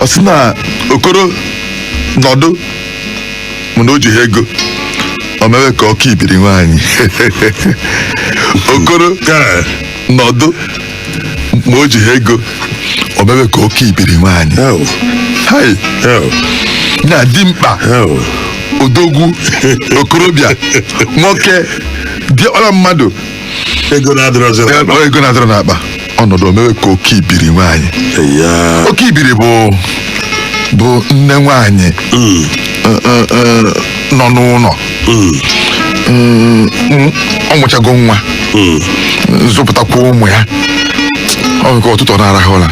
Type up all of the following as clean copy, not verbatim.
Osina okoro nodo muno ji ego o mewe ka oki ibiri nwanyi okoro nodo mo ji ego o mewe ka oki ibiri nwanyi hai na dimpa odogwu okorobịa nwoke dị ọla mmadụ ego na-adọrọ n'akpa ọnọdụ omewe ka oke ibiri nwaanyị oke ibiri bụ nne nwaanyị nọ n'ụlọ ọ mụchago nwa zụpụtakwa ụmụ ya ọ nke ọtụtụ na-arahụ ụra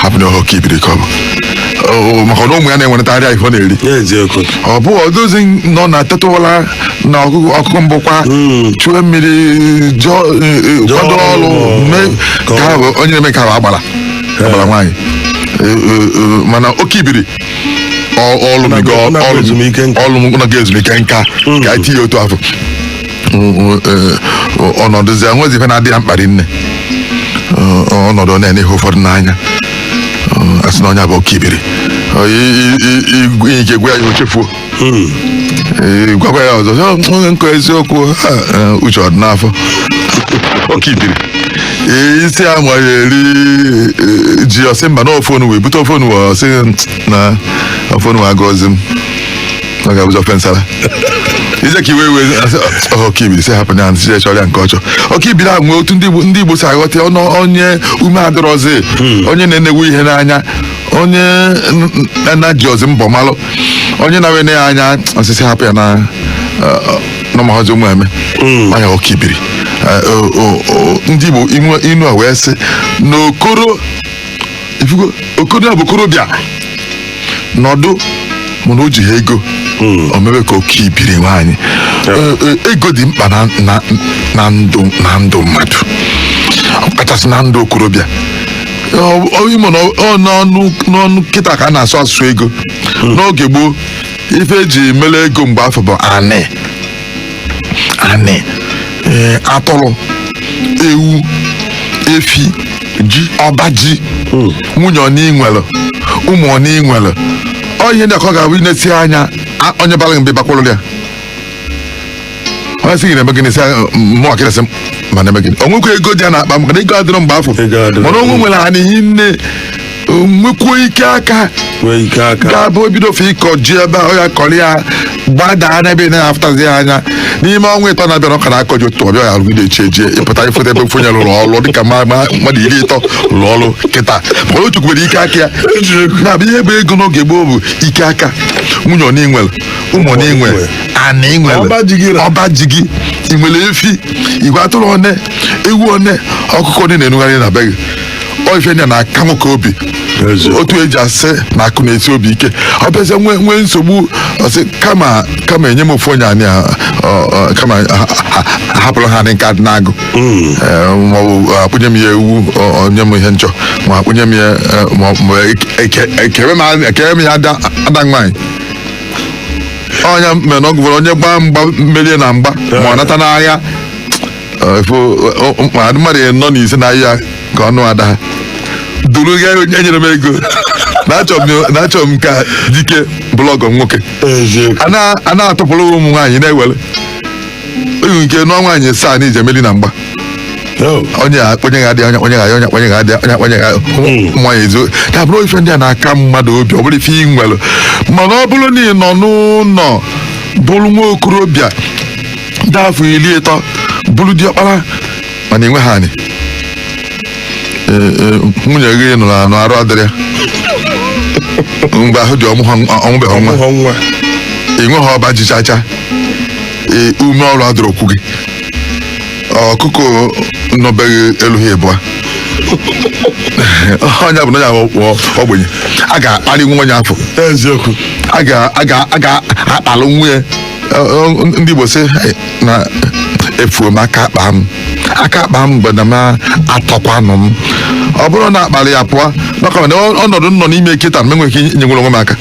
hapụ na oke ibiri ka ọ bụ maka na ụmụ ya na-enweretarị ife ọ na-eri ọ bụ ọdozi nọ na tetụla na ọkụkọ mbụkwa chụọ mmiri kwado ọrụ ka bụ onye na-eme ka ahụ agbara nwaanyị mana oke ibiri ọlụ naga ezumike nka ka etinye otu afọ ọnọdụzi enwezi ife na-adị ya mkparị nne ọnọdụ na-ene ihe ụfọdụ n'anya asị na onye bụ oke ibiri ike gwa ya ochefuo gwakwa ya ọzọ onye nkọ eziokwu uche ọdị n'afọ oke ibiri isi amaghị eri ji ọsị mba na ofonu wee bute ofonu wee ọsị na ofonu wee agọzi m ọ ga-abụzi ofensala ize ka iwe wee oke ibiri si hapụ ya nsị chọrọ ya nke ọchọ oke ibiri ahụ nwee otu ndị Igbo si aghọta onye ume adịrọzi onye na-enewu ihe n'anya onye na-ji ọzi mbọ malụ onye na-wene ya anya osisi hapụ ya na mahọzi ụmụ eme anya oke ibiri ndị Igbo inu a wee sị na okoro ya bụ okorobịa nọdụ mana o ji ha ego o mewe ka oke ibiri nwaanyị ego dị mkpa na ndụ mmadụ kachasị na ndụ okorobịa imo n'ọnụ kịta ka a na-asụ asụsụ ego n'oge gboo ife eji mere ego mgbe afọ bụ anị atụrụ ewu efi ji ọba ji nwunye ọnị nwere ụmụ ọnị nwere ihe ndị akọ ga-abụ inesi anya onye bara mbe bakwụrụ ya onye sị gị na-eme gịnị sị mụọ kịrịsị ma na-eme gịnị onwekwa ego dị a na-akpa maka na ego adịrọ mgbe afọ mana onwe nwere ha n'ihi nne nwekwuo ike aka ga-abụ ebido ofe ịkọ ji ebe ahụ ya kọrọ ya gbadaa n'ebe na-afụtazi ya anya n'ime ọnwa ịtọ na-abịa ọka na-akọ ji otu ọbịa ya rụgide echi eji ịpụta ịfụta ebe mfonye rụrụ ọrụ dịka mmadụ 30 rụrụ ọrụ kịta mana o chukwubere ike aka ya na-abụ ihe bụ ego n'oge gboo bụ ike aka nwunye ọna inwere ụmụ ọna inwere ana inwere ọba ji gị ị nwere efi igwe atụrụ one ewu one ọkụkọ dị na-enugharị na be gị ife ndị na-aka nwoke obi otu eji asị na akụ na-esi obi ike ọ bịazie nwee nsogbu ọsị kama enye m ofu onye anyị kama hapụrụ ha dị nka dị n'agụ maọbụ akpụnye m ya ewu onye m ihe nchọ ma akpụnye m ya ekere m ya ada nwaanyị onye mere na ọ gụbara onye gbaa mgba merie na mgba ma ọ nata n'agha mmadụ nọ n'ise n'ahịa ka ọnụ ada ha duru ga enyere m ego na-achọ m ka dike blọgọ nwoke a na-atụpụrụ ụmụ nwaanyị na-ewere oyi nke nụọ nwaanyị saa na ije meri na mgba onye onye ga-adị onye ga-adị nwaanyị ezo ya bụrụ ife ndị a na-aka mmadụ obi ọ bụrụ ife ị nwere mana ọ bụrụ na ị nọ n'ụlọ bụrụ nwa okorobịa dị afọ 30 bụrụ diọkpara mana enwe ha anyị nwunye gị nụrụ anụ arụ adịrị mgbe ahụ dị ọmụbeghị nwa enweghị ọba ji chacha ume ọrụ adịrị okwu gị ọkụkọ nọbeghị elu ha ịbụa onye bụ na onye ogbenye a ga-akparị nwa onye afọ eziokwu a ga-akpalụ nwunye ndị Igbo sị na efuo m aka akpa m mgbe na m atọkwanụ m ọ bụrụ na akpara ya pụọ maka na ọnọdụ nọ n'ime kịta m enweghị ike inye nwere onwe m aka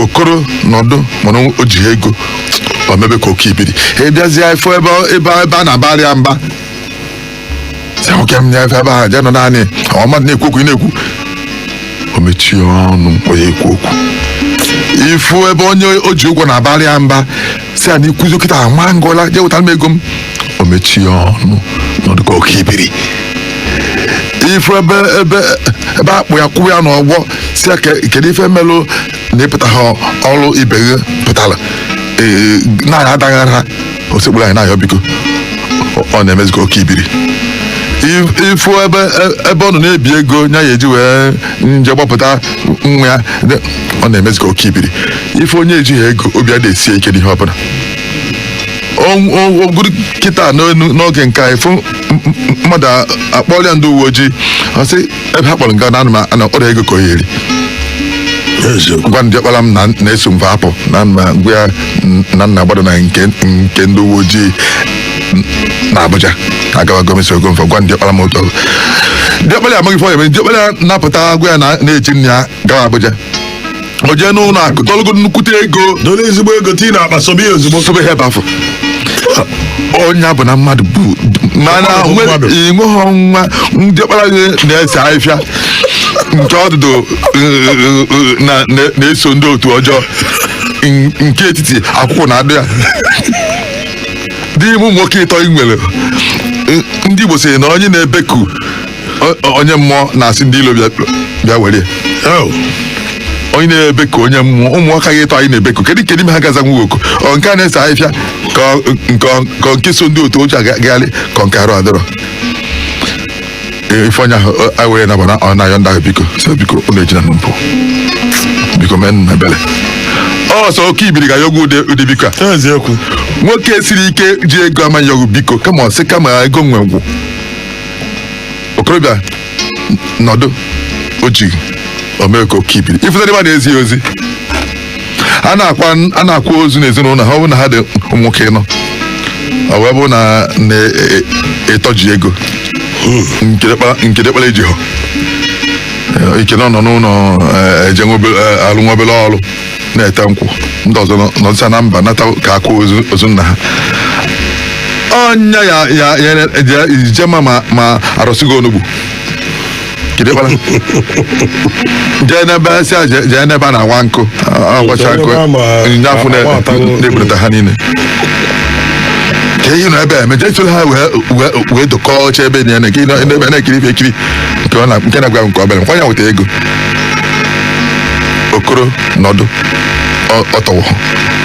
okoro nọdụ mana o ji ego o mebe ka oke ibiri bịazie ifo ebe a na-abarị ya mba sị nwoke m nyefe ebe ahụ jee nọ naanị ọmadụ na-ekwu okwu ị na-ekwu o mechie ọnụ onye ekwu okwu ifu ebe onye o ji ụgwọ na-abalị ya mba si a na ikwuzi kịta ama ngụla jee wetara m ego m o mechie ọnụ n'ọdụ ka oke ibiri ifu ebe akpụ ya kwụ ya n'ọgbọ si ya kedu ife melụ na ịpụta ha ọrụ ibe gị pụtara na-anya adaghara ha osekpụrụ anyị na-ayọ biko ọ na-emezi ka oke ibiri ifu ebe ọ nọ na-ebi ego nya ya eji wee nje gbapụta nwa ya ọ na-emezi ka oke ibiri ife onye ejighị ego obi a na-esi ike n'ihe ọbụla oguru kịta n'oge nke a ifu mmadụ akpọrọ ya ndị uwe ojii ọ sị ebe ha kpọrọ nga na ọrịa ego ka o yeri gwa ndị ọkpara m na-eso mfe apụ na gwa ya na nna gbado na nke ndị uwe ojii na Abuja agawa gọọmenti ogo mfe gwa ndị ọkpara m otu ọgụ ndị ọkpara ya amaghị ife ọ ya ndị ọkpara ya na-apụta gwa ya na-eji nna ya gawa Abuja o jee n'ụlọ akụ tọlụgo nnukwute ego dole ezigbo ego tii na akpa sobe ya ozugbo sobe ha ebe afọ onye bụ na mmadụ bụ mana inweghị nwa ndị ọkpara gị na-ese ahịfịa nke ọdụdụ na-eso ndị otu ọjọọ nke etiti akwụkwọ na-adụ ya dị ụmụ nwoke ịtọ nwere ndị Igbo sịrị na onye na-ebeku onye mmụọ na-asị ndị ilo bịa were onye na-ebeku onye mmụọ ụmụ nwoke gị ịtọ anyị na-ebeku kedu ime ha gaza nwa oku nke a na-ese ahịfịa ka nke so ndị otu ochie agagharị ka nke arụ adịrọ ife onye ahụ anyị were nabana ọ na-ayọ ndị ahụ biko sị biko ụlọ ejina na mpụ biko mee nna ebele ọsọ oke ibiri ga-ayọgwu ụdị biko a nwoke siri ike ji ego amaghị ọgwụ biko kama ọ sị kama ego nwe ngwụ okorobịa nọdụ oji omee ka oke ibiri ifụtara ebe a na-ezi ozi a na-akwa ozu n'ezinụlọ ha ọ bụ na ha dị nwoke nọ ọ wee bụ na na-etọji ego nke dekpara eji họ ike nọ n'ụlọ eje alụ nwa obere ọrụ na-ete nkwụ ndị ọzọ nọdụsa na mba nata ka akwa ozu nna ha ọnya ya ijema ma arụsịgo onugbu kidekpara jee n'ebe a na-awa nkụ agbacha nkụ nyafụ na-ebulata ha niile ka ihe nọ ebe a emeje ntụrụ ha wee dokọọ oche ebe na nke ebe na-ekiri ife ekiri nke na-agwa nke obere nkwa ya nweta ego okoro nọdụ ọtọwọ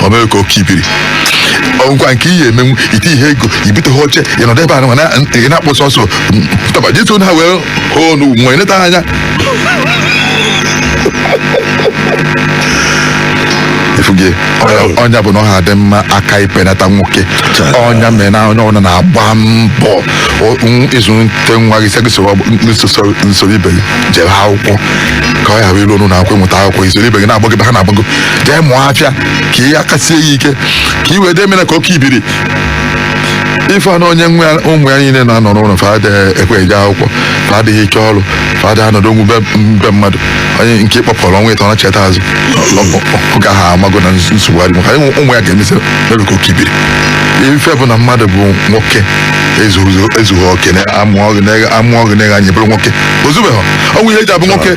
omee ka oke ibiri ọgwụkwa nke ihe emenwu ite ihe ego ibute ha oche ị nọdụ ebe a ị na-akpọ sọsọ tọba jetu ha wee hoo n'ugwu nwee neta anya ifugie ọnya bụ na ọ ha dị mma aka ipenata nwoke ọnya mere na onye ọbụla na-agba mbọ ịzụ nte nwa gị nsoro ibe gị jere akwụkwọ ka ọ ghara iru na akwụkwọ ịmụta akwụkwọ isoro ibe gị na-agbago ebe ha na-agbago jee mụọ afịa ka ị aka sie ya ike ka ị wee dee mere ka oke ibiri ife na onye nwa ụmụ ya niile na-anọ n'ụlọ fada ekweghị gaa akwụkwọ fadịghị ike ọrụ fada anọdụ onwu be mmadụ onye nke ịkpọpụrụ ọnwa ịtọ na cheta azụ ọ gaghị amago na nsogbu adị maka ụmụ ya ga-emesi ebe ka oke ibiri ife bụ na mmadụ bụ nwoke ezughị oke amụọ gị na-eghe anya bụrụ nwoke ozubeghị ọnwụ ihe eji abụ nwoke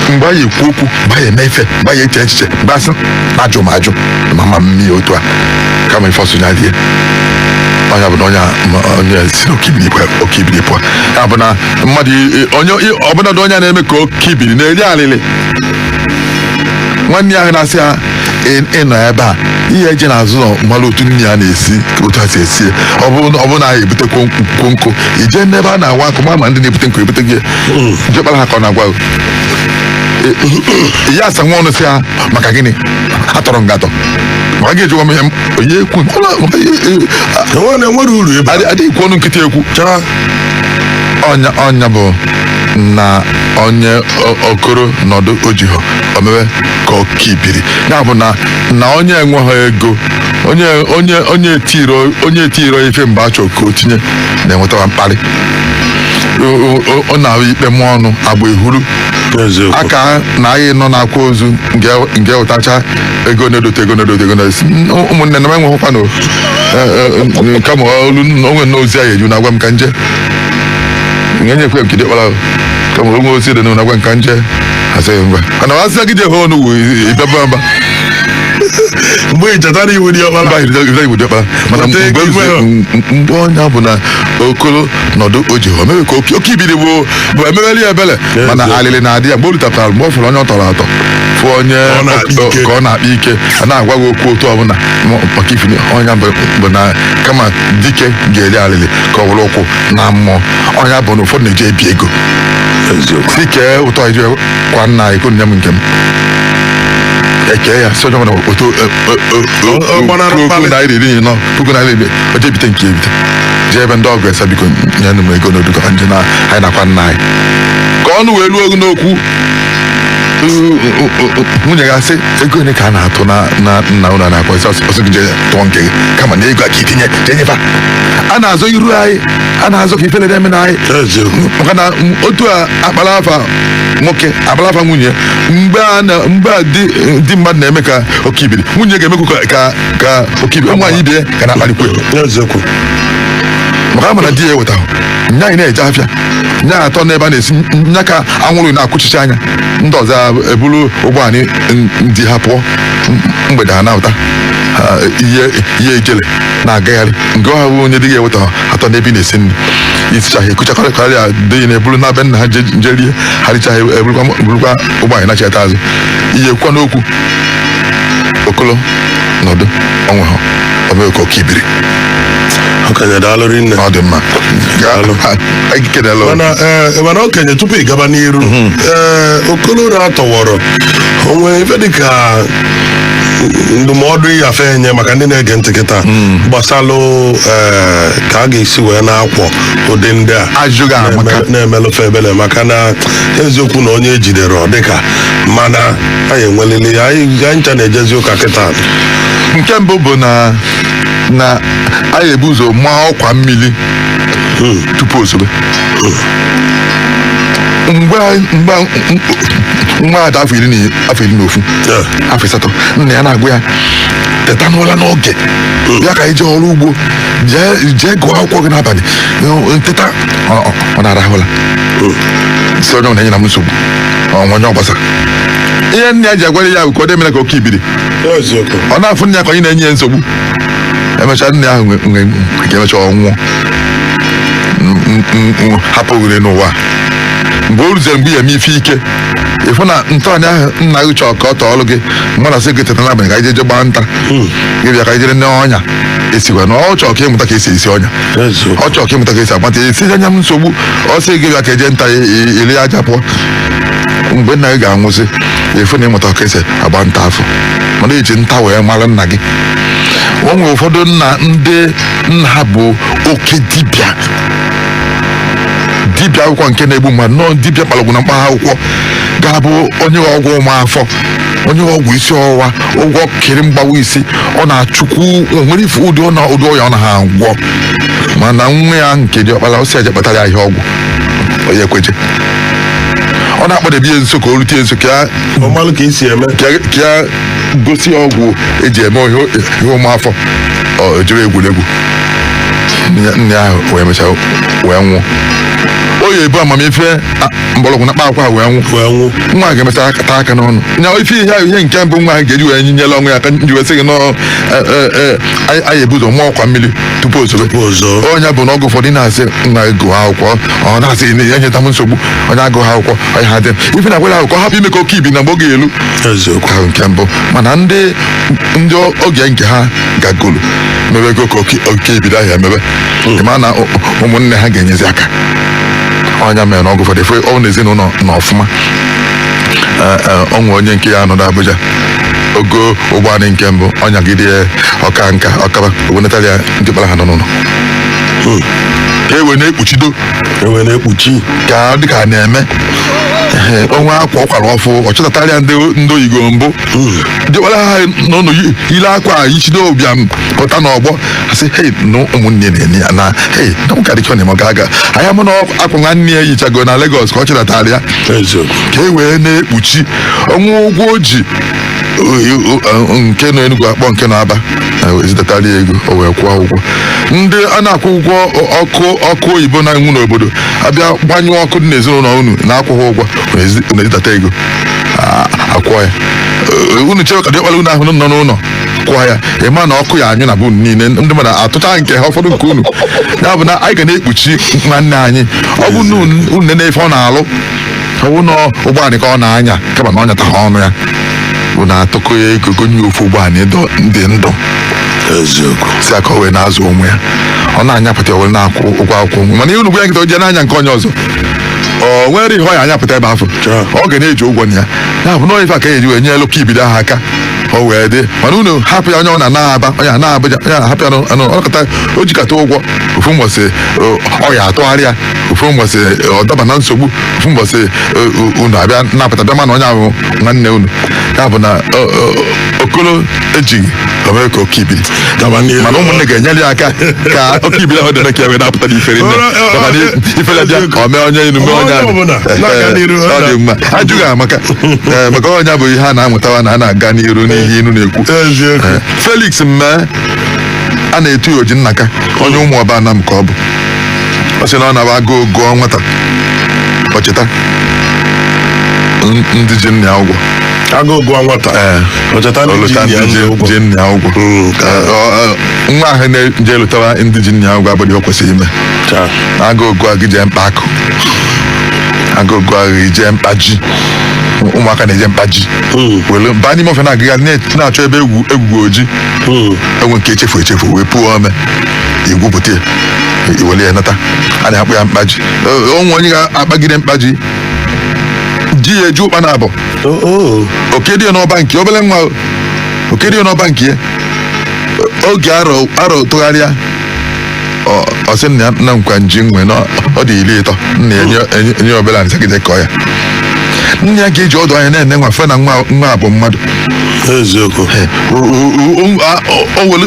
mgbe anyị ekwu okwu mgbe anyị eme ife mgbe anyị eche echiche mgbe asị na ajụ m ajụ ma mmiri otu a kama ife ọsụ ya dị onye bụ na onye si oke ibiri pụọ ya bụ na mmadụ ọbụladị onye na-eme ka oke ibiri na-eri alịlị nwanne ya ahụ na-asị ha ịnọ ebe a ihe eje n'azụ nọ mmalụ otu nne ya na-esi otu ha si esi ọ bụ na anyị ebutekwo nkụ ije n'ebe a na-awa akụ ma ndị na-ebute nkụ ebute gị jekpara ha ka ọ na-agwa ya asa nwa ọnụ si ha maka gịnị ha tọrọ ngatọ ma ga ejikwa m ihe onye ekwu adịghịkwu ọnụ nkịtị ekwu ọnya bụ na onye okoro nọdụ ojiho omewe ka oke ibiri ya bụ na onye enweghị ego onye etiro ife mgbe a chọrọ ka o tinye na-enwetawa mkparị ọ na-ahụ ikpe mmụọ ọnụ agba ehuru aka na anyị nọ na-akwa ozu nke wetacha ego na-edote ego na-edote ego na-esi ụmụnne na m enweghịkwa kama olu onwe n'ozi anyị eju na-agwa m ka nje nyekwe m kidekpara kama onwe ozi dị na-agwa m ka nje asịghị ngwa ana wasị gị je hụ ọnụ ịbịaba mba mgbe ichetara iwu dị ọkpara mana mgbe onye bụ na okolo nọdụ oji o mewe ka oke ibiri bụ emegheli ya ebele mana alịlị na-adị ya mgbe o lutapụtara mgbe ọ fụrụ onye ọ tọrọ atọ fụ onye ka ọ na-akpa ike a na-agwa gị okwu otu ọbụla maka ifini ọnya bụ na kama dike ga-eri alịlị ka ọ bụrụ ụkwụ na mmụọ ọnya bụ na ụfọdụ na-eji ebi ego si kee ụtọ iji kwa nna iko nne m nke m eke ya si onye ọbụla otu puku naira ebe o jee bite nke ebite jee ebe ndị ọgụ esa biko nye nụ m ego n'oduga nje na anyị nakwa nna anyị ka ọnụ wee luo n'okwu nwunye ya sị ego ole ka a na-atụ na nna ụlọ na-akpọ isi ọsọ gị jee tụọ nke gị kama na ego a ka itinye jenyefa a na-azọ iru anyị a na-azọ ka ifele na-eme na anyị maka na otu akpara afa nwoke akpara afa nwunye mgbe a di mmadụ na-eme ka okibiri nwunye ga-emekwu ka okibiri nwaanyị ibe ka na-akpalikwe maka ama na di ya ewetahụ nya anyị na-eje afịa nya atọ n'ebe a na-esi nya ka anwụrụ na-akwụchichi anya ndị ọzọ eburu ụgbọ anyị ndị ha pụọ mgbede ha na-apụta ihe ejele na-agagharị nke ọha bụ onye dị ga-eweta atọ n'ebe ị na-esi nri isichaghị ekuchakarị ya dị na-eburu na be nna ha je rie ha richaghị eburukwa ụgbọ anyị nachata azụ ihe kwa n'okwu okolo nọdụ onwe ha ọbụghị ka oke ibiri okenye daalụrị nne ọ dị mma mana okenye tupu ị gaba n'iru okolo na-atọwọrọ onwe ife dịka ndụmọdụ ịyafe enye maka ndị na-ege ntị kịta gbasalụ ka a ga-esi wee na-akwọ ụdị ndị a na-emelụfe ebele maka na eziokwu na onye ejidere ọ dịka mana anyị enwelele ya anyị ncha na-ejezi ụka kịta nke mbụ bụ na anyị ebu ụzọ maa ọkwa mmiri tupu osobe mgbe nwa ada afọ iri na ofu afọ asatọ nna ya na-agwa ya teta n'ụla n'oge bịa ka anyị jee ọrụ ugbo jee gụọ akwụkwọ gị n'abalị teta ọ na-arahụla si onye na-enye na m nsogbu onye ọgbasa ihe nna ya ji agwara ya bụ ka ọ dị mere ka oke ibiri ọ na-afụ nna ya ka onye na-enye ya nsogbu emechaa nna ya ahụ ga-emecha ọnwụọ hapụghịrị n'ụwa mgbe o ruzere mgbe ya eme ife ike ịfụ na ntọanya ahụ nna gị chọọ ka ọ tọọ ọlụ gị mụ na sị gị teta n'abalị ka anyị jeje gbaa nta gị bịa ka anyị jere n'ọnya esikwa na ọ chọọ ka ịmụta ka esi esi ọnya ọ chọọ ka ịmụta ka esi agbata esi anya m nsogbu ọ sị gị bịa ka eje nta ele aja pụọ mgbe nna gị ga-anwụsị ịfụ na ịmụta ka esi agba nta afọ mana eji nta wee mara nna gị o nwere ụfọdụ ndị nna ha bụ oke dibịa akwụkwọ nke na-egbu mmadụ nọọ dibịa kpalọgwụ na mkpagha akwụkwọ ga-abụ onye ọgwụ ụmụafọ onye ọgwụ isi ọwụwa ụgwọ kiri mgbawa isi ọ na-achụkwu nwere ife ụdị ọya ọ na ha gwọ mana nwa ya nke dị ọkpara osi eje kpatara ya ihe ọgwụ onye ekweje ọ na-akpọdebe ihe nso ka o rute nso ka ya gosi ọgwụ eji eme ihe ụmụafọ ọ jiri egwuregwu nne ahụ wee mechaa wee nwụọ oyi ebu amamife mgbọrọgwụ na akpa wee nwụ nwa ga-emesara taa aka n'ọnụ nya ife ihe nke mbụ nwa ahụ ga-eji wee nyela ọnwụ ya ka nji wee sị gị nọọ anyị ebu ụzọ mụọ ọkwa mmiri tupu osobe onye bụ na ọgụ ụfọdụ na-asị nna gụ akwụkwọ ọ na-asị ya nyeta m nsogbu onye agụghị akwụkwọ onye ha dị ife na-agwara akwụkwọ hapụ ime ka oke ibi na mgbe ọ ga-elu ahụ nke mbụ mana ndị oge nke ha gagolu mebe ego ka oke ibido ahụ emebe ịma na ụmụnne ha ga-enyezi aka ọnya mere na ọgụ ụfọdụ efe ọ na ezinụlọ na ọfụma ọnwe onye nke ya nọdụ Abuja ogo ụgbọala nke mbụ ọnyagide ọka nka ọkaba owenetara ya ndị kpara ha nọ n'ụlọ ka ewe na-ekpuchi ka ọ dịka na-eme onwe akwa ọkwara ọfụ ọ chọtatarịa ndị oyigo mbụ dịkwara ha n'ụlọ ile akwa ichido ụbịam pụta n'ọgbọ asị hei na ụmụnne na-enye ya na hei na ụkarịkọ na ịmọga aga anya mụ na akwa nwanne ya yichago na Lagos ka ọ chọtatara ya ka e wee na-ekpuchi ọnwụ ụgwọ o ji nke nọ Enugu akpọ nke na Aba ezitatara ego o wee kwụọ ụgwọ. Ndị a na-akwụ ụgwọ ọkụ oyibo na-enwu n'obodo abịa gbanyụọ ọkụ dị n'ezinụlọ unu na-akwụghị ụgwọ na-ezitata ego akwụọ ya. Unu chere ka dịkpara unu ahụ nọ n'ụlọ kwụọ ya, ịma na ọkụ ya anyụ na bụ niile ndị mmadụ atụcha nke ha ụfọdụ nke unu. Ya bụ na anyị ga na-ekpuchi nwanne anyị. Ọ bụ unu na-efe ọ na-alụ ọwụ na ụgbọala ka ọ na-anya kama na ọ nyataghị ọnụ ya bụ na atụkọ ya ego gonye ofu ụgbọala ndị ndụ eziokwu si aka o wee na-azụ onwe ya. Ọ na-anyapụta were na-akwụ ụgwọ akwụkwọ mana ihe unu gwa ya nkịta o jee n'anya nke onye ọzọ o nwere ihe ọ ya anyapụta ebe afọ ọ ga na-eji ụgwọ na ya. Ya bụ na ife aka eji wee nye elu ka ibido aha aka o wee dị mana unu hapụ ya onye ọ na-aba onye na-Abuja onye na-ahapụ ya ọnọkọta o jikọta ụgwọ ofu mbọsị ọ ya atụgharịa ofu mbọsị ọ daba na nsogbu ofu mbọsị unu abịa na-apụta bịa mana onye ahụ nwanne unu. Ya bụ na Okolo ejighị omee ka okibiri mana ụmụnne ga-enyere ya aka ka okibiri ahụ dị ka ya wee na-apụta n'ifere nne ifere bịa ka o mee onye inu mee onye ọ dị mma ajụghị amaka maka onye bụ ihe a na-amụtawa na a na-aga n'iru n'ihe inu na-ekwu. Felix Mmee a na-etu ya Ojinnaka onye ụmụ ọba Anam ka ọ bụ ọ sị na ọ na-aba agụụ gụọ nwata ọ cheta ndị ji nna ya ụgwọ agụụ gụọ nwata olụta ndị ji nna ya ụgwọ nwa ahụ na-eje elụtawa ndị ji nna ya ụgwọ abụghị o kwesịrị ime. Agụụ gụọ gị jee mkpa akụ agụụ gụọ gị jee mkpa ji ụmụaka na-eje mkpa ji were baa n'ime ofe na-agịga na-achọ ebe egwugwu oji enwe nke echefu wee pụọ ome igwupụta iwere ya nata a na-akpụ ya mkpa ji. Onwe onye ga-akpagide mkpa ji ya eju ụkpa na abụọ oke dị ya n'ọba nke obere nwa oke dị ya n'ọba nke ya oge arọ tụgharịa ọsị nna nkwa nji nwe na ọ dị 13 nna enye obere nsagide kọọ ya. Nne ya ga-eji ọdụ anya na-ene nwa fe na nwa abụ mmadụ eziokwu o were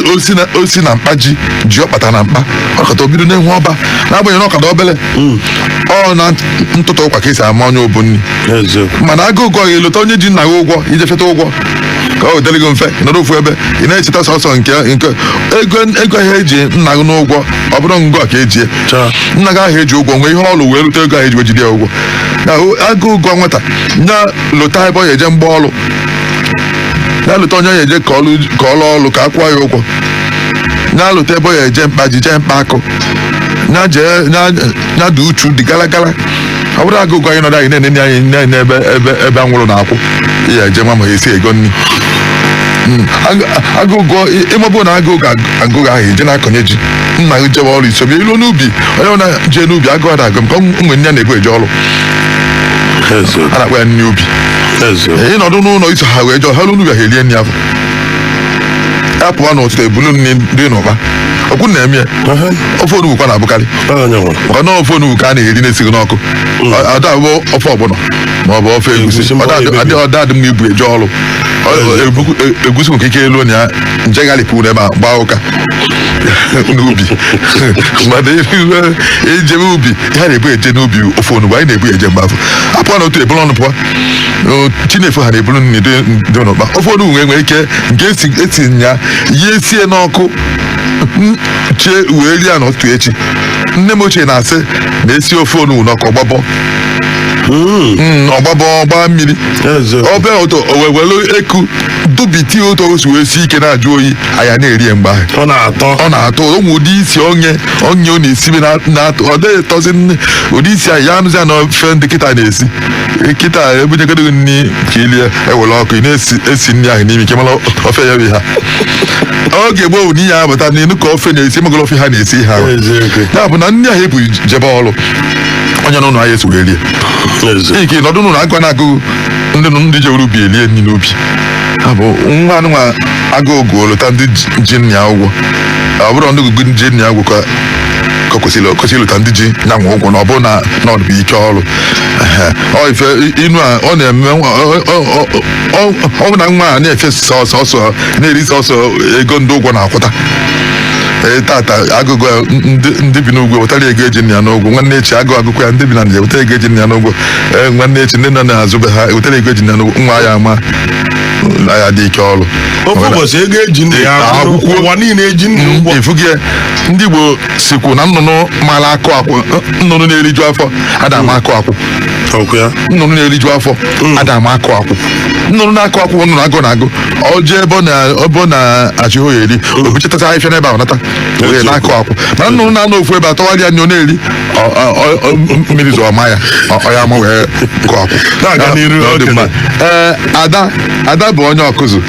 osi na mkpa ji ọkpata na mkpa ọkata obido na-enwe ọba na-agbanyeghị na ọkada obele ọ na ntụtụ ụkwa ka esi ama onye obunni. Mana agụụ gụọ ya elota onye ji nna gị ụgwọ ije feta ụgwọ ka o wetara gị mfe nọrọ ofu ebe ị na-echeta sọsọ nke ego ahụ eji nna gị n'ụgwọ ọ bụrụ ngọ ka ejie nna gị ahụ eji ụgwọ nwee ihe ọlụ wee lụta ego ahụ eji wejide ya ụgwọ. Agụụ gụọ nwata nya lụta ebe ọ ya eje mgba ọlụ ya lụta onye ya eje ka ọlụ ọlụ ka akwụọ ya ụgwọ ya lụta ebe ọ ya eje mkpa ji jee mkpa akụ nya dị uchu dị gara gara. Ọ bụrụ agụụ anyị nọdụ anyị na-enene anyị na-ene ebe anwụrụ na-akwụ ya eje ma esi ego nri agụụ ịmabụ na agụụ ahụ eje na-akọnye ji nna gị jebe ọrụ isobe ilu n'ubi onye na jee n'ubi agụụ ada-agụ maka ụmụ nne na-ebu eje ọrụ a na-akpọ ya nri ubi. Ịnọdụ n'ụlọ iso ha wee jọọ ha n'ubi ahụ erie nri afọ ya pụọ n'ụtụtụ ebulu nri dị n'ụkpa ọkwụ na-eme ya ofe onugbu kwa na-abụkarị maka na ofe onugbu ka a na-eri na-esighị n'ọkụ ọda bụ ofe ọgbọnọ ma ọ bụ ofe egusi ọda adị mma ibu eje ọrụ egusi nke ike elu na ya njegharịpụ n'ebe a gbaa ụka n'ubi mmadụ ejebe ubi ha na-ebu eje n'ubi ofe onugbu anyị na-ebu eje mgbe afọ apụọ na otu ebulu ọnụ pụọ Chinefu ha na-ebulu nri dị n'ụkpa ofe onugbu nwere ike nke esi ya ihe sie n'ọkụ chie wee rie n'otu echi. Nne m ochie na-asị na-esi ofe onugbu n'ọkụ ọgbaba mmiri ọbịa ụtọ o wee were eku dubiti ụtọ osi wee si ike na-ajụ oyi anya na-eri mgbe ahụ ọ na-atọ ụmụ ụdị isi onye ọ na-esibe na-atọ ọ dịghị tọzi nne ụdị isi anyị ya anụzi ya na ofe ndị kịta na-esi kịta ebunyegodo nri ka ilie ewere ọkụ ị na-esi nri ahụ n'ime ike mara ofe ya bụ ha oge gboo n'ihe abata n'inu ka ofe na-esi magolo ofe ha na-esi ha ya bụ na nri ahụ ebu jebe ọrụ onye n'ụlọ anyị esi wee rie ike nọdụ n'ụlọ agụ na-agụ ndị jewere ubi elie nri n'ubi bụ nwa anụnwa agụụ gụolụta ndị ji nna ya ụgwọ ọ bụrụ ndị gugu ji nna ya ụgwọ ka kwesịrị ịlụta ndị ji nyanwa ụgwọ na ọ bụrụ na ọdụbụ ike ọrụ ife inu a ọ na-eme ọ bụ na nwa a na-efe sọsọ na-eri sọsọ ego ndị ụgwọ na-akwụta tata agụgụ ndị bi n'ugwu wetara ego eji nna ya n'ụgwọ nwanne echi agụkọ ya ndị bi na Naịjirịa wetara ego eji nna ya n'ụgwọ nwanne echi ndị nọ na-azụbe ha wetara ego eji nna ya n'ụgwọ nwa ya ama ya dị ike ọrụ ofe ụbọchị ego eji nna ya akwụkwọ ụwa niile eji nna ụgwọ efughị ndị Igbo sikwu na nnụnụ mara akụ akwụ nnụnụ na-eriju afọ ada ama akụ akwụ nnụnụ na-eriju afọ ada ama akụ akwụ nnụnụ na-akụ akwụ nnụnụ agụ na-agụ ọ jee ebe ọ na-achịghị ya eri obichatacha ahịfịa n'ebe ahụ nata wee na-akụ akwụ mana nnụnụ na-anọ ofu ebe atọwarị anya ọ na-eri mmiri zọ ọma ya ọ ya ama wee kụọ akwụ. Ada bụ onye ọkụzụ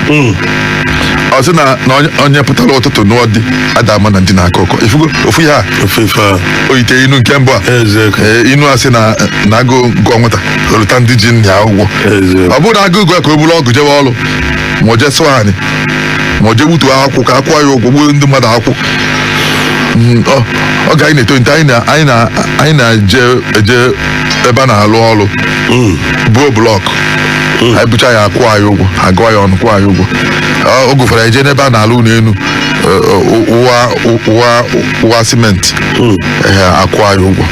ọ sị na onye pụtara ụtụtụ n'ọdị ada ama na ndị na-akọ ọkọ ifugo ofu ihe a oyite inu nke mbụ a inu a sị na agụ gụọ nwata lụta ndị ji nna ya ụgwọ ọ bụrụ na agụ gụọ ka o buru ọgụ jewe ọrụ ma o jee sụọ anyị ma o jee gbutuo akwụ ka akwụọ ya ụgwọ gbuo ndị mmadụ akwụ ọ ga anyị na-etonite anyị na-eje ebe a na-alụ ọrụ buo blọkụ anyị bụcha ya akwụ anyị ụgwọ agụọ ya ọnụ kwụọ anyị ụgwọ o gụfere eje n'ebe a na-alụ ụlọ elu ụwa simenti akwụ anyị ụgwọ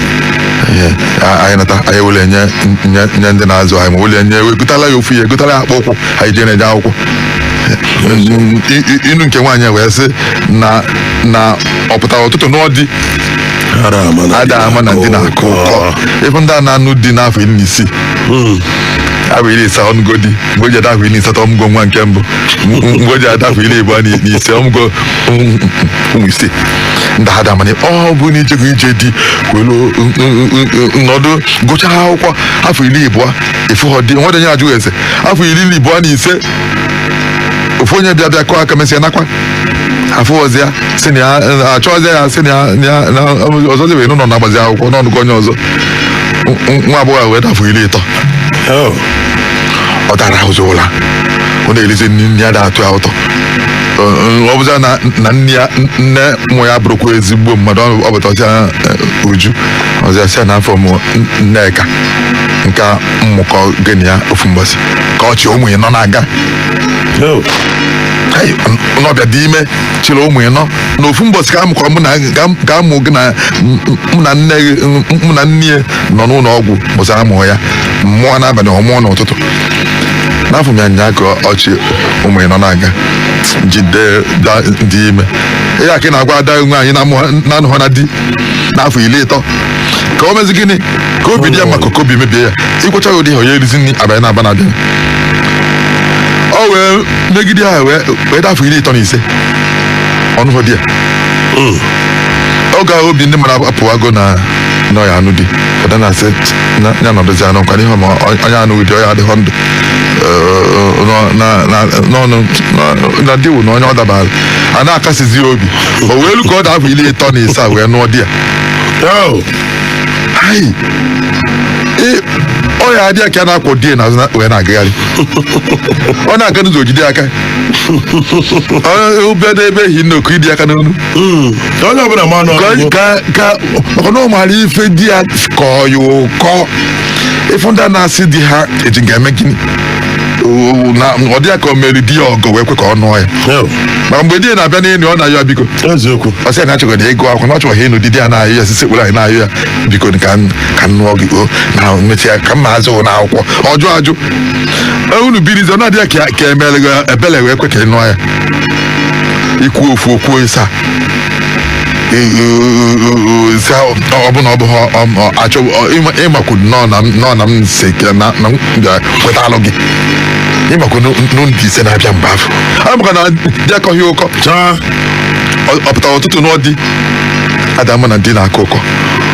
anyị nata anyị wele nye ndị na-azụ anyị ma wele nye egotala ya ofu ya egotala ya akpa ụkwụ anyị jee na-eje akwụkwọ inu nke nwaanyị wee sị na ọ pụtara ụtụtụ n'ọdị ada ama na ndị na-akụ ụkọ ebe ndị a na-anụ di n'afọ 16 abụ 17 ọmụgo di mgbe o ji adafụ 17 ọmụgo nwa nke mbụ mgbe o ji adafụ 12 ọmụgo ụmụ ise ndị ha damanye ọ bụ na ijego ije di kwelu nọdụ gụchaa akwụkwọ afọ 12 efughọ di nwadị onye ajụghị ese afọ 25 ofu onye bịa kụọ aka mesịa nakwa afụọzi ya si na ya achọọzi ya si na ya ọzọzi wee nọ na-agbazi akwụkwọ n'ọnụgụ onye ọzọ nwa agbọghọ wee dafụ 13 ọ dara ụzọ ụla ọ na-erizi nne ya da-atụ ya ụtọ ọ bụza na nne mụ ya bụrụkwa ezigbo mmadụ ọ bụtacha Uju ọzọ ya n'afọ mụ Nneka nke mmụkọ gịnị ya ofu mbọsị ka ọ chị ụmụ ya nọ na-aga n'ọbịa dị ime chịrị ụmụ ịnọ n'ofu mbọsị ka amụkọ ka amụ gị na mụ na nne ya nọ n'ụlọ ọgwụ bụsị amụọ ya mmụọ n'abalị ọmụọ n'ụtụtụ n'afọ m ya nya ka ọchị ụmụ ịnọ na-aga jide dị ime ya ka ị na-agwa ada nwaanyị na-anụghọ na di n'afọ 13 ka o mezi gịnị ka obi dị ya maka ka obi mebie ya ịkwacha ụdị ha ya erizi nri abalị na-aba na-abịa ọ wee megide ha wee dafụ 35 ọnụhụ di ya oge ahụ obi ndị mmadụ apụwago na ọya anụ di ọda na-asị ya nọdụzi anụ nkwa n'ihe ma onye anụ ụdị ọya adịghọ ndụ n'ọnụ na diwu na onye ọ dabara a na-akasizi obi o wee elu ka ọ dafụ 35 wee nụọ di ya ọ ya adịghị ka a na-akwọ die n'azụ wee na-agagharị ọ na-aga n'ụzọ ojide aka bịa n'ebe ehi nnọkụ ịdị aka n'onu onye ọbụla ma ka maka na ọ maara ife di ya ka ọ ya ụkọ ife ndị a na-asị di ha eji ga-eme gịnị ọ dị ya ka o meri di ya ọgọ wee kwe ka ọ nụọ ya ma mgbe di ya na-abịa n'elu ọ na-ayọ ya biko ọ sị ya na achọgara ego akwụkwọ na ọ chọghị ịnụ di ya na-ayọ ya sisi kpụrụ anyị na-ayọ ya biko ka nnụọ gị na mmechi ya ka mma azụ na akwụkwọ ọjụ ajụ unu birizi ọ na-adị ya ka emere ebele wee kwe ka ị nụọ ya ikwu ofu okwu ịsa ọbụna ọ bụghị achọ ịmakwu nọ na m si na m ga-kweta alụ gị ịmakwu n'ụdị ise na-abịa mgbe afọ a maka na dị akọghị ụkọ ọ pụtara ụtụtụ n'ọdị adama na ndị na-akọ ụkọ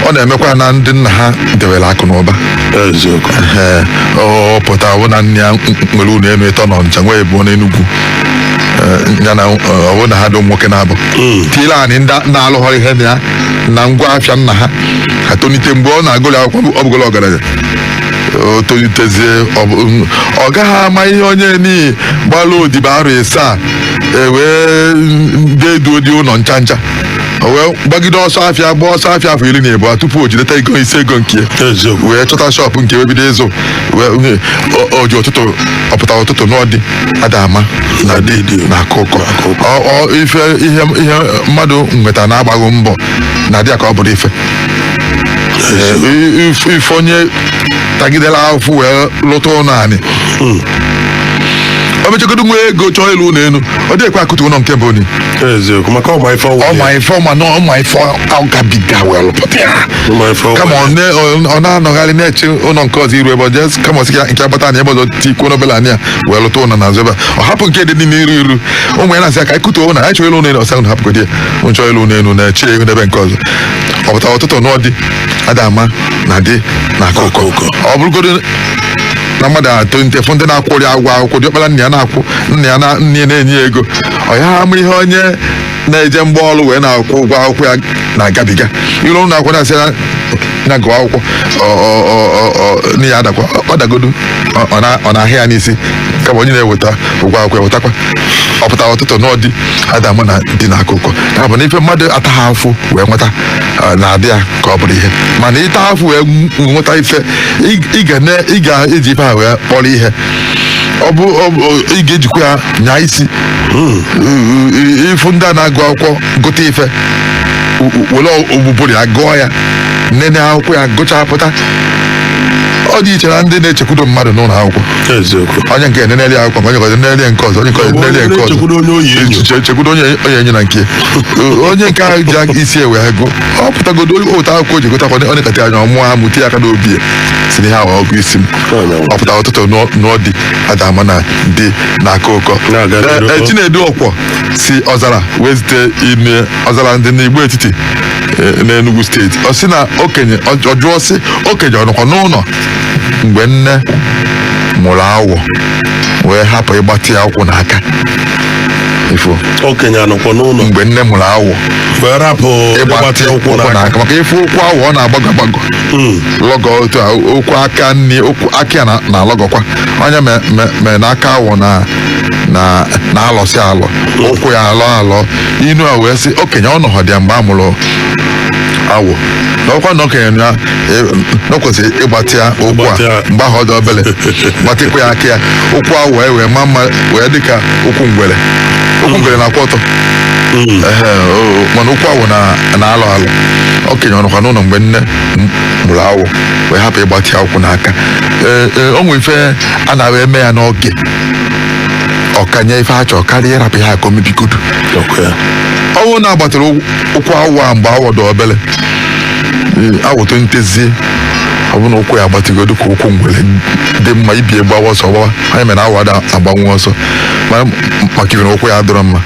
ọ na-emekwa na ndị nna ha dewere akụ na ụba ọ pụtara bụ na nne ya nwere ụlọ elu ịtọ nọ ncha nwee ebuo n'Enugwu ya na ọbụ na ha dị nwoke na-abụ tiile anyị na-alụghọ ihe ya na ngwa afịa nna ha ha tonite mgbe ọ na-agụrụ akwụkwọ ọbụgolo ọgaranya o tolitezie ọ gaghị ama ihe onye n'ihi gbalụ odibo arụ 7 wee deedu ụdị ụlọ ncha ncha o wee gbagide ọsọ afịa gba ọsọ afịa afọ 12 tupu o jideta ego ise ego nke wee chọta shọpụ nke wee bido ịzụ o ji ụtụtụ ọpụta ụtụtụ n'ọdị adama na dị na akụkọ ihe mmadụ nweta na-agbaghị mbọ na dị ka ọ bụrụ ife onye tagidela afụ wee lụta ụlọ anyị o mechagodo nwe ego chọọ ịlụ ụlọ elu ọ dịghịkwa akụtu ụlọ nke mbụ ni maka ọma ife gabiga wee lụpụta ya kama ọ na-anọgharị na-eche ụlọ nke ọzọ iru ebe ọ jee kama ọsị nke agbata anya ebe ọzọ tikwuo n'obele anya wee lụta ụlọ n'azụ ebe ọ hapụ nke dị n'ime iru ụmụ ya na-asị ka ịkụtu ụlọ anyị chọrọ ịlụ ụlọ elu ọsị ahụ hapụgodi ya chọọ ịlụ ụlọ elu na-eche ego n'ebe nke ọzọ ọ pụtara ụtụtụ n'ọdị adama na dị na akụkọ ọ bụrụgodo na mmadụ atọ ntefu ndị na-akwụrị agwọ akwụkwọ diọkpara nna ya na-akwụ nna ya na-enye ya ego ọ ya ama ihe onye na-eje mgba ọrụ wee na-akwụ ụgwọ akwụkwọ ya na-agabiga iru ụlọ akwụkwọ na-asị na gụọ akwụkwọ n'ihe adakwa ọ dagodo ọ na-ahịa ya n'isi kama onye na-eweta ụgwọ akwụkwọ ewetakwa ọ pụtara ụtụtụ n'ọdị adama na dị n'akụkọ ya bụ na ife mmadụ ataghị afụ wee nweta na-adị ya ka ọ bụrụ ihe mana ịta afụ wee nweta ife ị ga-eji ife ha wee kpọrọ ihe ị ga-ejikwa ya nya isi ịfụ ndị a na-agụ akwụkwọ gụta ife were ogbubori ya gụọ ya nene akwụkwọ ya gụchapụta ọ dị iche na ndị na-echekwudo mmadụ n'ụlọ akwụkwọ onye nke neneli akwụkwọ onye nke neneli nke ọzọ onye nke neneli nke ọzọ chekwudo onye enyi na nke onye nke ahụ ji isi ewe ego ọ pụtagodo otu akwụkwọ ji gotakwa onye kata anya ọmụọ ha mụte ya aka n'obi ya si na ihe ahụ ọgụ isi m ọ pụtara ụtụtụ n'ọdị adama na dị na akụkọ Chinedu Ọkwọ si ọzara wee zite ime ọzara ndị n'Igbo etiti n'Enugu steeti ọ sị na okenye ọ jụọ sị okenye ọ nọkwa n'ụlọ mgbe nne mụrụ awọ wee hapụ ịgbatị akwụkwọ n'aka ifo okenye anọkwa n'ụlọ mgbe nne mụrụ awọ wee rapụ ịgbatị akwụkwọ n'aka maka ife ụkwụ awọ ọ na-agbago agbago lọgọ otu a okwu aka nne okwu aka ya na-alọgọkwa onye mee na aka awọ na-alọsị alọ ụkwụ ya alọ inu a wee sị okenye ọ nọghọ dị ya mgbe a mụrụ awọ n'ọkwa na okenye ya n'okwesịrị ịgbatị ya ụkwụ a mgbe ahụ ọ dị obele gbatịkwa ya aka ya ụkwụ awọ wee ma mma wee dịka ụkwụ ngwere na-akwụ ọtọ mana ụkwụ awọ na-alọ alọ okenye ọ nọkwa n'ụlọ mgbe nne mụrụ awọ wee hapụ ịgbatị ya ụkwụ n'aka o nwere ife a na-wee eme ya n'oge ọkanye ife a chọrọ karịa ịrapụ ya ka o mebigodo ọnwụ na-agbatịrị ụkwụ awọ a mgbe awọ dị obele awụtụ ntezie ọ bụ na ụkwụ ya agbatịgodo ka ụkwụ ngwere dị mma ibi gbawa ọsọ gbawa anyị mere awọ ada agbanwe ọsọ maka ife na ụkwụ ya dọrọ mma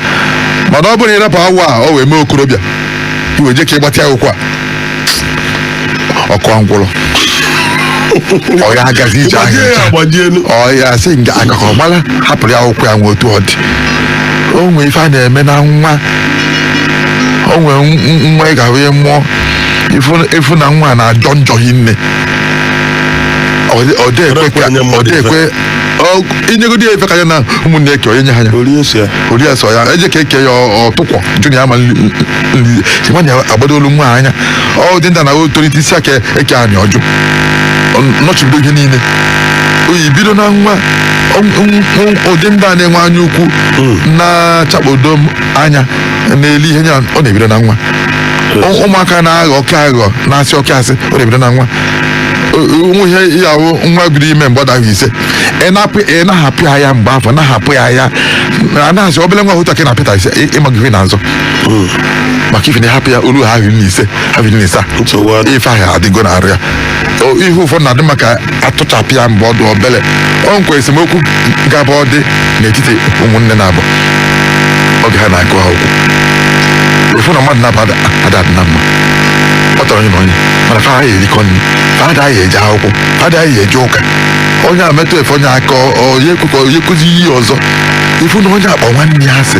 mana ọ bụrụ na ịrapụ awọ a o wee mee okorobịa iwe je ka ịgbatị ya ụkwụ a ọkụ ngwụrọ ọ ya agazi ije ọ ya sị nga agakọ ọmala hapụrụ ya ụkwụ ya nwe otu ọ dị o nwee ife a na-eme na nwa o nwere nwa ị ga-ahụ mmụọ ifu na nwa na-ajọ njọ hinne ọ dị ekwe inyegodi ya ife ka ya na ụmụnne eke onye nye ha ya ori eso ya eje ka eke ya ọtụkwọ jụna ya ma nri ya agbadolu nwa anya ọ dị nda na otolite isi aka eke anyị ọjụ nọchibido ihe niile oyi bido na nwa ụdị ndị a na-enwe anya ukwu na-achakpodo anya na-eli ihe ya ọ na-ebido na nwa ụmụaka na-aghọ oke aghọ na-asị oke asị ọ na-ebido na nwa ụmụ ihe ya ahụ nwa biri ime mgbe ọ daghị ise ị na-ahapụ ya mgbe afọ na-ahapụ ya a na-asị obele nwa hụta ka na-apịta ise ịmagife na nzọ maka ife na ịhapụ ya olu ha ahụ n'ise ha biri n'ise ife ahụ adịgo na arụ ya ihe ụfọdụ na-adị maka atụchapụ ya mgbe ọ dị obele ọ nkwa esemokwu gaba ọ dị n'etiti ụmụnne na-abụ oge ha na-agụ akwụkwọ ụfọdụ na mmadụ na-aba adadị na mma ọ tọrọ onye na onye mana fa agaghị erikọ nri fa agaghị eje akwụkwọ fa agaghị eje ụka onye a metụ efe onye aka onye kụzi ihe ọzọ ifu na onye akpọ nwanne ya asị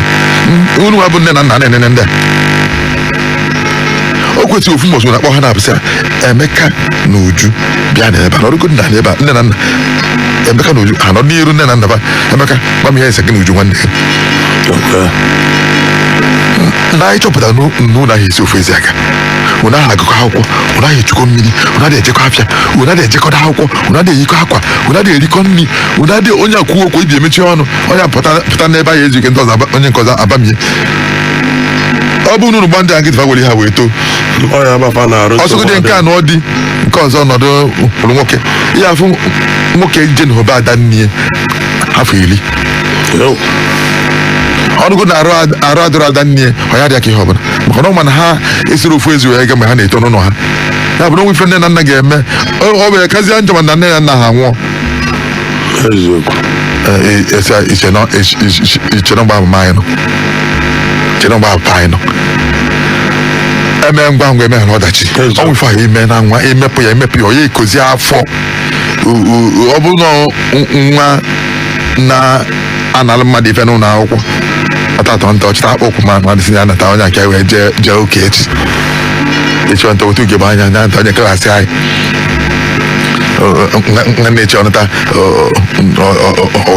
unu nwa bụ nne na nna na-enene ndị a o kwesịrị ofu mbọsị na-akpọ ha na-abụsị Emeka na Uju bịa na ebe a nọrụgo nna na ebe a nne na nna Emeka na Uju ha nọ n'iru nne na nna ba Emeka gwa m ihe ese gị na Uju nwanne gị na anyị chọpụtara n'ụlọ ahụ esi ofu ezi aka ụna ahụ agụkọ akwụkwọ ụna ahụ echukọ mmiri ụna dị ejekọ afịa ụna dị ejekọta akwụkwọ ụna dị eyikọ akwa ụna dị erikọ nri ụna dị onye akwụkwọ okwu ibi emechi ọnụ onye pụta n'ebe anyị ezuike ndị ọzọ onye nke ọzọ abamie ọ bụ n'ụlọ gba ndị a nkịtị fa were ha wee too ọsọgide nke a na ọ dị nke ọzọ ọnọdụ ụlụ nwoke ihe afụ nwoke je na hobe ada nne afọ 10 ọnụgụ na arụ adịrọ ada nne ọ ya dị aka ihe ọbụla maka na ọ ma na ha esiri ofu ezi wee ga mgbe ha na-eto n'ụlọ ha ya bụ na onwe ife nne na nna ga-eme ọ bụ kazie njọ ma na nne na nna ha nwụọ ichenọgba amụma anyị nọ chenọgba apụpa anyị nọ eme ngwa ngwa emeghara ọdachi ọnwụ ife ahụ ime na nwa emepụ ya ọ ya ekozi afọ ọ bụrụ na nwa na-analụ mmadụ ife n'ụlọ akwụkwọ ọtatọ nta ọchịta akpa okwu ma dịsị ya nata onye nke wee jee ụka echi ọnta otu ugegbe anya na nta onye klasị anyị nwa na-echi ọnata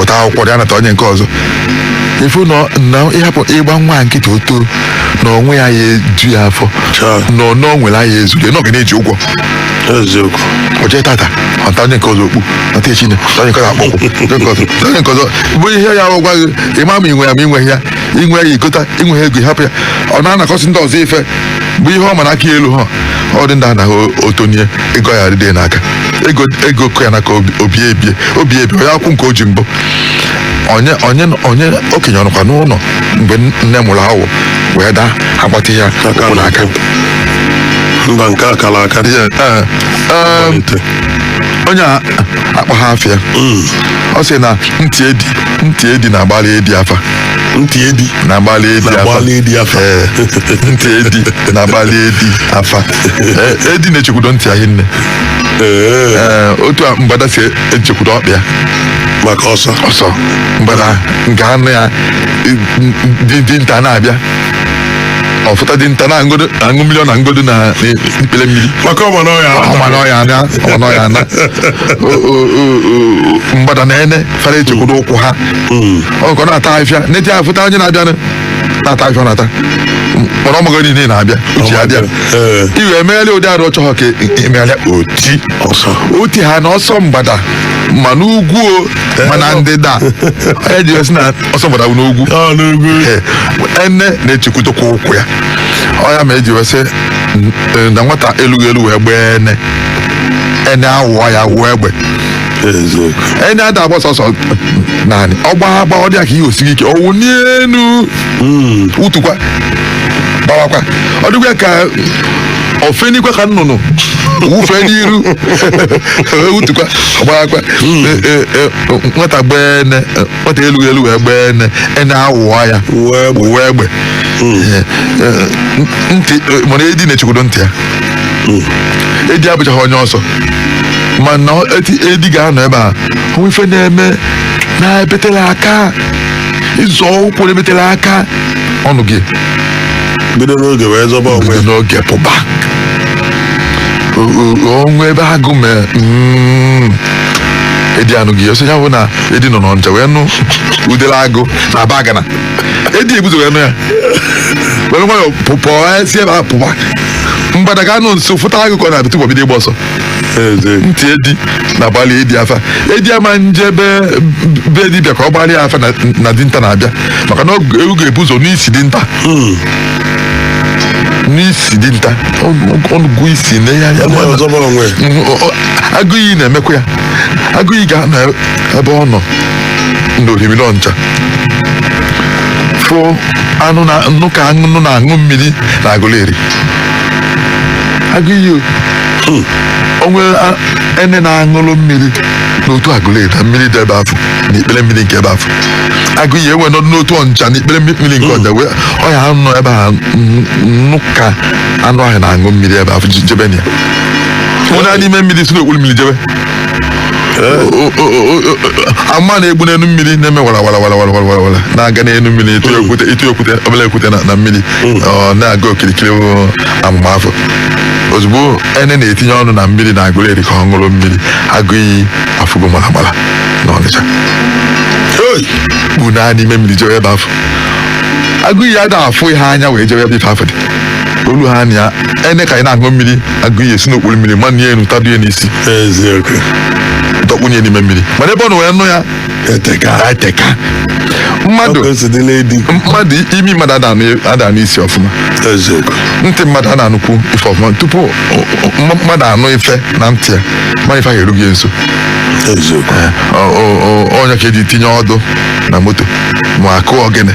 ụta akwụkwọ ya nata onye nke ọzọ ifu na ịhapụ ịgba nwa nkịta oto na onwe ya eju ya afọ na nwere anya ezuru na ọ ga na-eji ụgwọ oje tata ọta onye nke ọzọ okpu ọta echine onye nke ọzọ akpọkwụ onye nke ọzọ bụ ihe ya gwa gị ịma ma inwe ya ma inweghị ya inwe ya ikota inweghị ego ịhapụ ya ọ na-anakọsị ndị ọzọ ife bụ ihe ọ ma aka elu ha ọ dị ndị anaghị otonie ego ya adịdị n'aka ego kọ ya n'aka obi ebie onye akwụ nke o ji mbụ onye okenye ọnụkwa n'ụlọ mgbe nne mụrụ awụ wee daa agbata ya ụkwụ n'aka mba nke akara aka onye akpa ha afịa ọ sị na ntị edi na-agbalị edi afa ntị edi na-agbalị edi afa ntị edi na-agbalị edi afa edi na-echekwudo ntị ahị nne otu a mgbada si echekwudo ọkpịa maka ọsọ mgbada nke anụ ya dinta na-abịa ọfụta dinta na-aṅụ mmiri ọ na ngodo na ikpele mmiri maka ọma n'ọya ana mgbada na-ene fara echekwudo ụkwụ ha ọkọ na-ata afịa neti ya fụta onye na-abịa na-ata afịa na-ata mana ọmụgo niile na-abịa uche ya bịa iwe emegharị ụdị arụ ọchọghọ ka emegharịa oti ha na ọsọ mgbada ma n'ugwu ma na ndịda eji esi na ọsọ mgbada bụ n'ugwu ene na-echekwutokwa ụkwụ ya ọ ya ma eji wesị na nwata elughị elu wee gbee ene awụọ ya wụọ egbe enye ada agba sọsọ naanị ọgba ọ dị aka ihe osiri ike ọwụ n'elu utukwa gbawakwa ọ dịkwa ka ofenikwa ka nnụnụ wufe n'iru utukwa ọgbawakwa nwata elu wee gbee ene awụọ ya wụọ egbe ntị mana edi na-echekwudo ntị ya edi abụchaghị onye ọsọ mana edi ga-anọ ebe a onwe ife na-eme na-ebetere aka ịzọ ụkwụ na-ebetere aka ọnụ gị bido n'oge wee zọba onwe n'oge pụba onwe ebe agụ mee edi anụ gị ọsọ ya bụ na edi nọ n'ọnja wee nụ udele agụ na aba agana edi ebuzo wee nụ ya were nwayọ pụpọ si ebe a pụba mgbada ga anụ nso fụta agụkọ na abịtụ bido ịgba ọsọ ntị edi na-agbalị edi afa edi ama njebe be dibịa ka ọ gbalịa afa na dinta na-abịa maka na ewu ga-ebu ụzọ n'isi dinta ọnụgụ isi na ya agụiyi na-emekwa ya agụiyi ga-anọ ebe ọ nọ n'orimiri ọncha fụ anụ na nnụ ka anụ na-aṅụ mmiri na agụleri agụiyi onwe ene na-aṅụrụ mmiri n'otu agụleri na mmiri dị ebe afọ na ikpere mmiri nke ebe afọ agụiyi enwe nọdụ n'otu ọncha na ikpere mmiri nke ọncha wee ọ ya anọ ebe a nnụ ka anụ ahụ na-aṅụ mmiri ebe afọ jebe na ya onye n'ime mmiri si n'okpuru mmiri jebe ama na-egbu n'elu mmiri na-eme wala na-aga n'elu mmiri ịtụ okwute obere ekwute na mmiri ọ na-aga okirikiri amụma afọ ozugbo ene na-etinye ọnụ na mmiri na agụleri ka ọ ṅụrụ mmiri agụiyi afụgo malamala na Ọnịcha bụ na n'ime mmiri jebe ebe afọ agụ iyi ada afụ ihe anya wee jewe ebe ife afọ dị olu ha anya ene ka anyị na-aṅụ mmiri agụ iyi esi n'okpuru mmiri ma nye enu tadu ya n'isi dọkpụnye n'ime mmiri mana ebe ọ na wee nụ ya eteka mmadụ imi mmadụ ada anụ isi ọfụma ntị mmadụ a na-anụkwu ife ọfụma tupu mmadụ anụ ife na ntị ya ma ife ahụ erughị nso onye ka eji tinye ọdụ na moto ma akụ ogene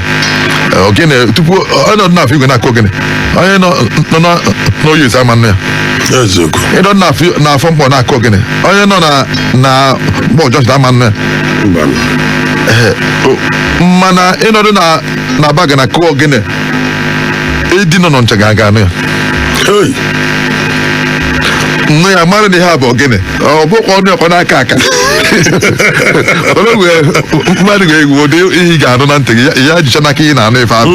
tupu ọnọdụ na-afụ igwe na-akụ ogene onye nọ n'oyi ezi ama nnu ya ịnọ na-afọ mkpọ na-akụ ogene onye nọ na mkpọ jọs ama nnu ya mana ịnọdụ na baga na akụ ogene edi nọ nọ ncha ga-aga anụ ya nnu ya mara na ihe a bụ ogene ọ bụkwa ọnụ ọkọ n'aka aka mmadụ ga-egwu ụdị ihe ị ga-anụ na ntị gị ya jicha n'aka ị na-anụ ife ahụ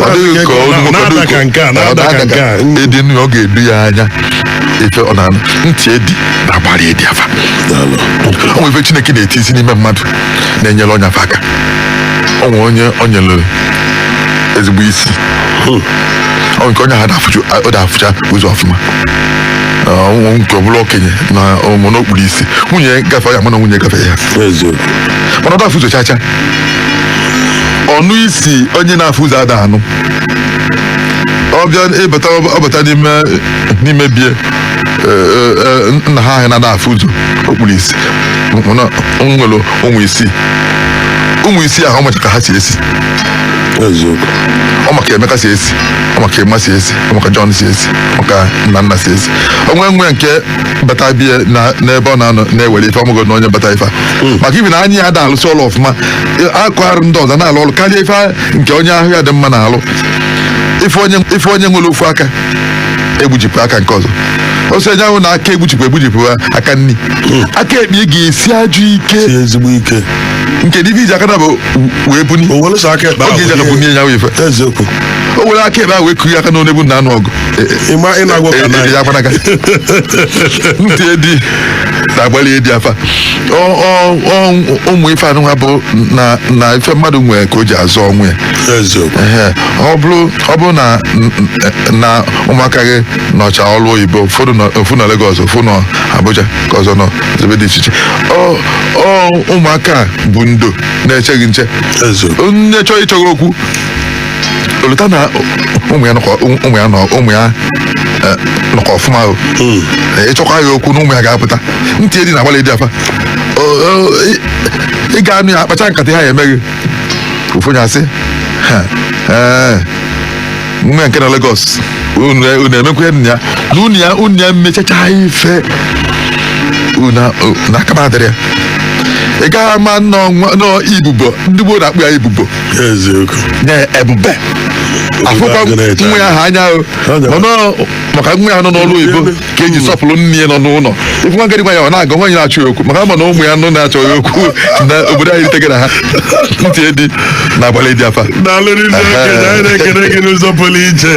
ọ dịghị ka edi nnu ọ ga-edu ya anya ife ọ na-anụ ntị edi na-agbara edi afa onwe ife Chineke na-eti isi n'ime mmadụ na-enyere ọnya afa aka onwe onye o nyere ezigbo isi onwe nke onye ha da-afụcha ụzọ ọfụma nke ọbụla okenye na ụmụ n'okpuru isi nwunye gafe ya mana nwunye gafe ya mana ọ dafụ ụzọ chacha ọnụ isi onye na-afụ ụzọ ada anụ ọbata n'ime bie nna ha ahụ na-ada afụ ụzọ okpuru isi nwere ụmụ isi ahụ ọmacha ka ha si esi ọ maka Emeka si esi ọ maka Emma si esi ọ maka John si esi ọ maka nna si esi onwe nke bata bie n'ebe ọ na-anọ na-ewere ife ọmụgo na onye bata ife maka ibi na anya ya da alụsị ọrụ ọfụma akụgharụ ndị ọzọ na-alụ ọrụ karịa ife nke onye ahụ ya dị mma na-alụ ife onye nwere ofu aka egbujipụ aka nke ọzọ ose enye ahụ na aka egbujipụ aka nni aka ekpe ga-esi ajụ ike ezigbo ike nke dị iji aka na bụ wee buni oge iji aka bunye ya ife o were aka ekpe ahụ wee kụrụ aka n'onye bụ na anụ ọgụ ya gbanaga ntị edi na-agbalị edi afa ụmụ ife anụ ha bụ na ife mmadụ nwere ka o ji azụ ọnwụ ya ọ bụrụ na ụmụaka gị nọcha ọrụ oyibo ofu na Lagos ofu na Abuja ka ọzọ nọ ebe dị iche iche ụmụaka bụ ndo na-echeghị nche onye chọrọ ịchọghị okwu oleta na ụmụ ya nọkọ ọfụma ịchọkwa ya okwu na ụmụ ya ga-apụta ntị edi na-agbalị edi afa ị ga-anụ ya akpacha nkata ha ya emeghị ofu onye asị nwa ya nke na Lagos unu emekwa nna ya na unu ya mmechacha ife na aka madịrị ya ị gaghị ama nọ ibubo ndị gboo na-akpụ ya ibubo nye ebube afụkwa nwa ya ha anya maka nwa ya nọ n'ọrụ oyibo ka eji sọpụrụ nne ya nọ n'ụlọ ife nwa ngadi nwa ya ọ na-aga nwaanyị na-achọ ya okwu maka ama na ụmụ ya nọ na-achọ ya okwu na obodo anyị ritegara ha ntị edi na-agbalị dị afa na-alụrị ndị okenye anyị na-ekene gị n'ụzọ pụrụ iche